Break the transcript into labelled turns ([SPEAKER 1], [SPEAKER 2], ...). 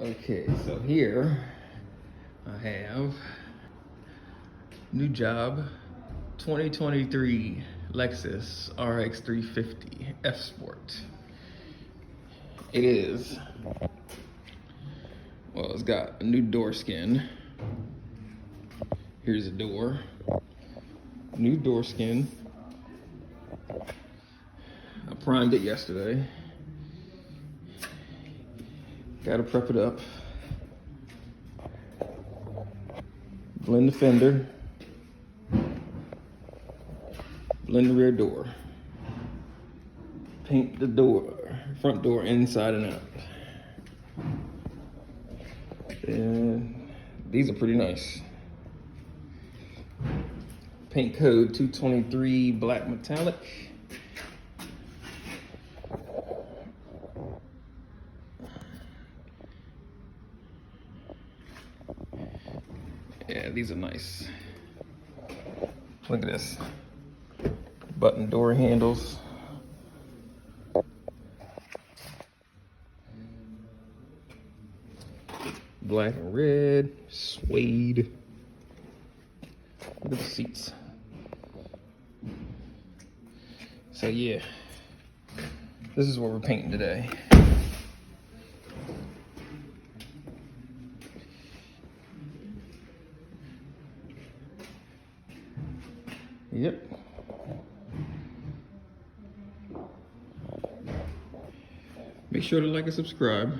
[SPEAKER 1] Okay, so here I have new job, 2023 Lexus Rx350 F Sport. It is, well, it's got a new door skin. Here's a door, new door skin. I primed it yesterday. Gotta prep it up. Blend the fender. Blend the rear door. Paint the door, front door inside and out. And these are pretty nice. Paint code 223 black metallic. Yeah, these are nice. Look at this. Button door handles. Black and red, suede. Look at the seats. So yeah, this is what we're painting today. Yep. Make sure to like and subscribe.